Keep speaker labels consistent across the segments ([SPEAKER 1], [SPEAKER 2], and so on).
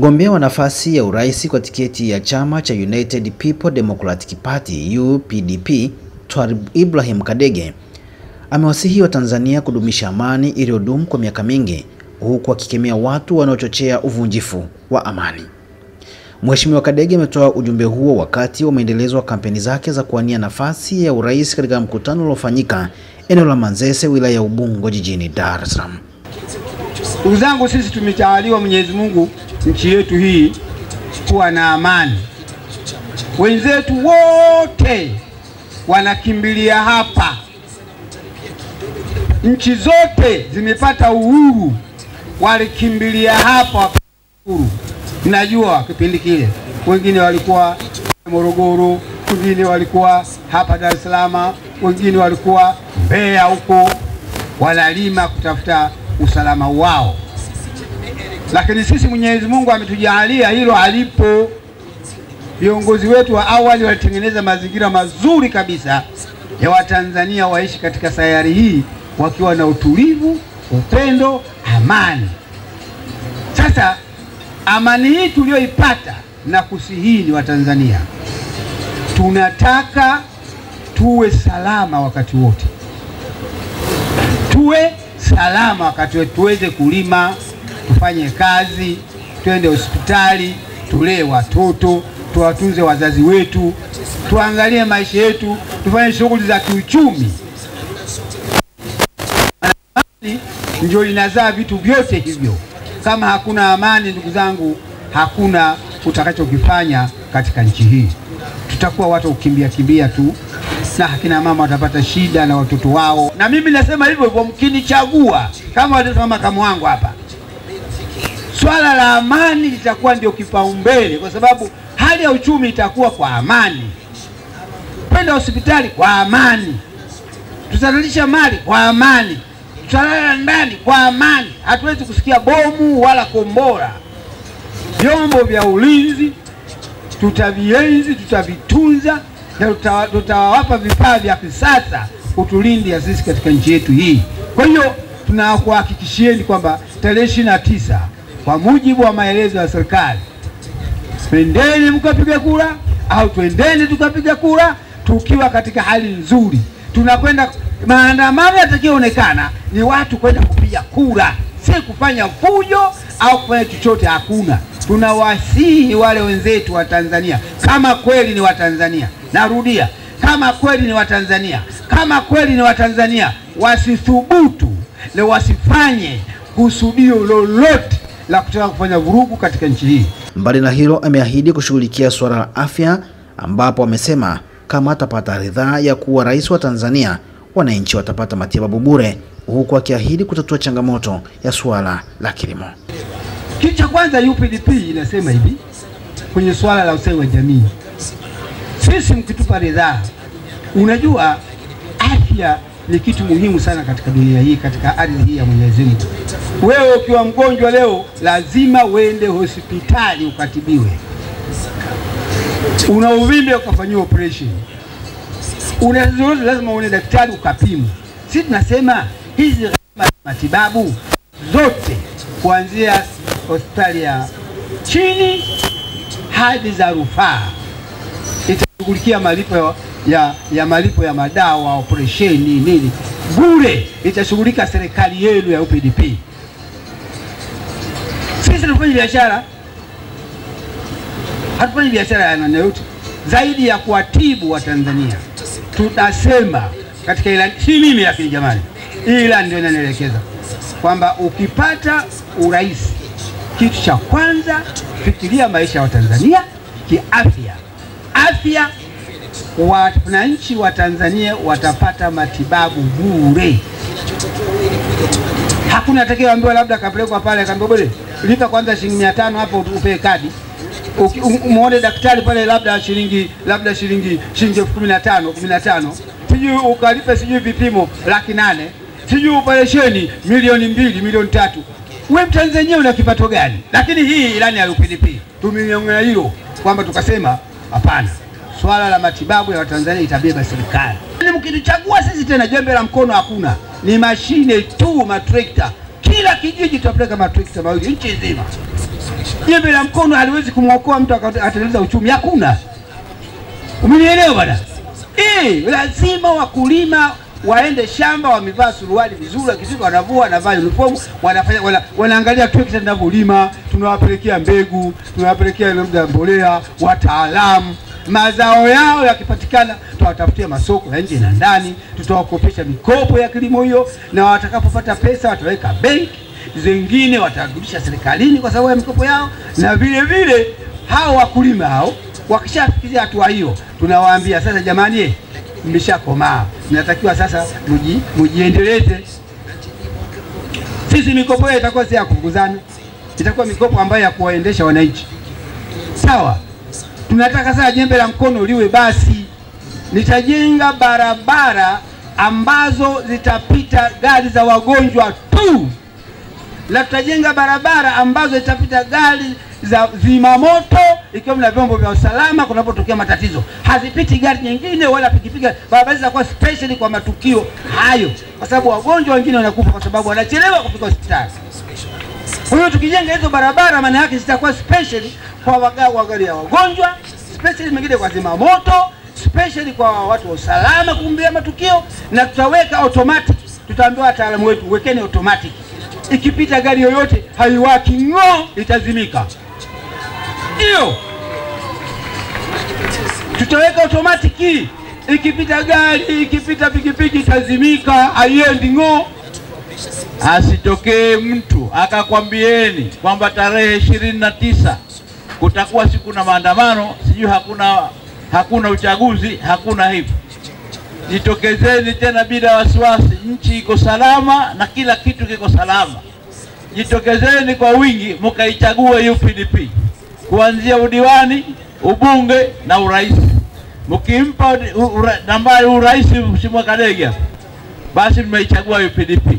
[SPEAKER 1] Mgombea wa nafasi ya urais kwa tiketi ya chama cha United People Democratic Party UPDP, Twarib Ibrahim Kadege amewasihi wa Tanzania kudumisha amani iliyodumu kwa miaka mingi, huku akikemea watu wanaochochea uvunjifu wa amani. Mheshimiwa Kadege ametoa ujumbe huo wakati wa maendelezo wa kampeni zake za kuwania nafasi ya urais katika mkutano uliofanyika eneo la Manzese, wilaya ya Ubungo, jijini Dar es Salaam.
[SPEAKER 2] Ndugu zangu, sisi tumetawaliwa Mwenyezi Mungu nchi yetu hii kuwa na amani. Wenzetu wote wanakimbilia hapa. Nchi zote zimepata uhuru, walikimbilia hapa uhuru. Ninajua kipindi kile wengine walikuwa Morogoro, wengine walikuwa hapa Dar es Salaam, wengine walikuwa Mbeya huko wanalima kutafuta usalama wao. Lakini sisi Mwenyezi Mungu ametujalia hilo halipo. Viongozi wetu wa awali walitengeneza mazingira mazuri kabisa ya Watanzania waishi katika sayari hii wakiwa na utulivu, upendo, amani. Sasa amani hii tulioipata na kusihini wa Tanzania, tunataka tuwe salama wakati wote. Tuwe salama wakati wote, tuweze kulima, tufanye kazi, twende hospitali, tulee watoto, tuwatunze wazazi wetu, tuangalie maisha yetu, tufanye shughuli za kiuchumi. Amani ndio inazaa vitu vyote hivyo. Kama hakuna amani, ndugu zangu, hakuna utakachokifanya katika nchi hii. Tutakuwa watu kimbia tu, na hakina mama watapata shida na watoto wao. Na mimi nasema hivyo hivyo, mkinichagua kama watoto makamu wangu hapa, swala la amani litakuwa ndio kipaumbele, kwa sababu hali ya uchumi itakuwa kwa amani. Kwenda hospitali kwa amani, tutazalisha mali kwa amani, tutalala ndani kwa amani. Hatuwezi kusikia bomu wala kombora. Vyombo vya ulinzi tutavienzi, tutavitunza, na tutawapa vifaa vya kisasa kutulindia sisi katika nchi yetu hii. Kwa hiyo tunakuhakikishieni kwamba tarehe 29 kwa mujibu wa maelezo ya serikali, twendeni mkapiga kura, au twendeni tukapiga kura tukiwa katika hali nzuri. Tunakwenda maandamano yatakayoonekana ni watu kwenda kupiga kura, si kufanya fujo au kufanya chochote. Hakuna. Tunawasihi wale wenzetu wa Tanzania, kama kweli ni wa Tanzania, narudia, kama kweli ni wa Tanzania, kama kweli ni wa Tanzania, wasithubutu na wasifanye kusudio lolote la kutaka kufanya vurugu katika nchi hii.
[SPEAKER 1] Mbali na hilo, ameahidi kushughulikia swala la afya, ambapo amesema kama atapata ridhaa ya kuwa rais wa Tanzania, wananchi watapata matibabu bure, huku akiahidi kutatua changamoto ya swala la kilimo.
[SPEAKER 2] Kitu cha kwanza, UPDP inasema hivi kwenye swala la ustawi wa jamii. Sisi mkitupa ridhaa, unajua afya ni kitu muhimu sana katika dunia hii, katika ardhi hii ya Mwenyezi Mungu. Wewe ukiwa mgonjwa leo, lazima uende hospitali ukatibiwe. Una uvimbe ukafanyiwa operation. Lazima uende daktari ukapimwe. Sisi tunasema hizi matibabu zote kuanzia hospitali ya chini hadi za rufaa itashughulikia malipo ya malipo ya madawa, operation nini bure, itashughulika serikali yenu ya UPDP. Sisi tunafanya biashara, hatufanyi biashara ya namna yote zaidi ya kuwatibu wa Tanzania. Tunasema katika ilani, si mimi lakini jamani, ilani ndio inanielekeza kwamba ukipata urais, kitu cha kwanza fikiria maisha ya Watanzania kiafya. Afya, wananchi wa Tanzania watapata matibabu bure. Hakuna atakayeambiwa labda kapelekwa pale akaambiwa bure lipa kwanza shilingi 500 hapo upe kadi. Muone daktari pale labda shilingi 15 sijui ukalipe sijui vipimo 800,000. sijui operesheni milioni 2, milioni 3. Wewe Mtanzania una kipato gani? Lakini hii ilani ya UPDP tumeongea hilo kwamba tukasema hapana, swala la matibabu ya Watanzania itabeba serikali. Ni mkituchagua sisi tena jembe la mkono hakuna, ni mashine tu, matrekta. Kila kijiji tutapeleka matrekta mawili nchi nzima. Jembe la mkono haliwezi kumwokoa mtu akatengeneza uchumi, hakuna. Umenielewa bwana? Lazima wakulima waende shamba wamevaa suruali vizuri, kisha wanavua wanavaa uniform, wanafanya wanaangalia trekta linavyolima, tunawapelekea mbegu, tunawapelekea labda mbolea, wataalamu. Mazao yao yakipatikana tutawatafutia masoko ya nje na ndani, tutawakopesha mikopo ya kilimo hiyo, na watakapopata pesa wataweka benki, zingine watarudisha serikalini kwa sababu ya mikopo yao. Na vile vile hao wakulima hao wakishafikia hatua hiyo, tunawaambia sasa, jamani, mmeshakomaa, mnatakiwa sasa mujiendeleze. Sisi mikopo yetu itakuwa si ya kufukuzana, itakuwa mikopo ambayo ya kuwaendesha wananchi. Sawa? Tunataka sasa jembe la mkono liwe basi. Nitajenga barabara ambazo zitapita gari za wagonjwa tu. Na tutajenga barabara ambazo zitapita gari za zimamoto, ikiwa na vyombo vya usalama kunapotokea matatizo. Hazipiti gari nyingine wala pikipiki. Barabara zitakuwa special kwa matukio hayo, kwa sababu wagonjwa wengine wanakufa kwa sababu wanachelewa kufika hospitali. Kwa hiyo tukijenga hizo barabara, maana yake zitakuwa special kwa gari ya wagonjwa, special mengine kwa zimamoto, special kwa watu wa usalama kumbia matukio, na tutaweka automatic. Tutaambiwa wataalamu wetu, wekeni automatic. Ikipita gari yoyote haiwaki ngo, itazimika. Hiyo tutaweka automatic. Ikipita gari, ikipita pikipiki itazimika, haiendi ngo. Asitokee mtu akakwambieni kwamba tarehe 29 kutakuwa siku na maandamano, sijui hakuna uchaguzi, hakuna hivyo. Jitokezeni tena bila wasiwasi, nchi iko salama na kila kitu kiko salama. Jitokezeni kwa wingi mkaichague UPDP. Kuanzia udiwani, ubunge na urais. Mkimpa nambari urais Mheshimiwa Kadege, basi mmeichagua UPDP.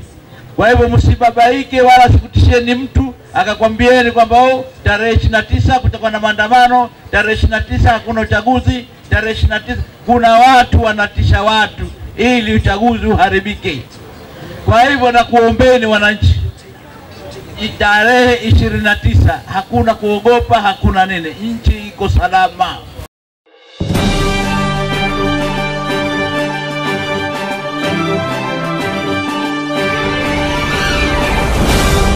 [SPEAKER 2] Kwa hivyo msibabaike wala sikutisheni mtu akakwambieni kwamba tarehe 29 kutakuwa na maandamano, tarehe 29 hakuna uchaguzi, tarehe 29. Kuna watu wanatisha watu ili uchaguzi uharibike. Kwa hivyo na kuombeni wananchi, tarehe 29 hakuna kuogopa, hakuna nini, nchi iko salama.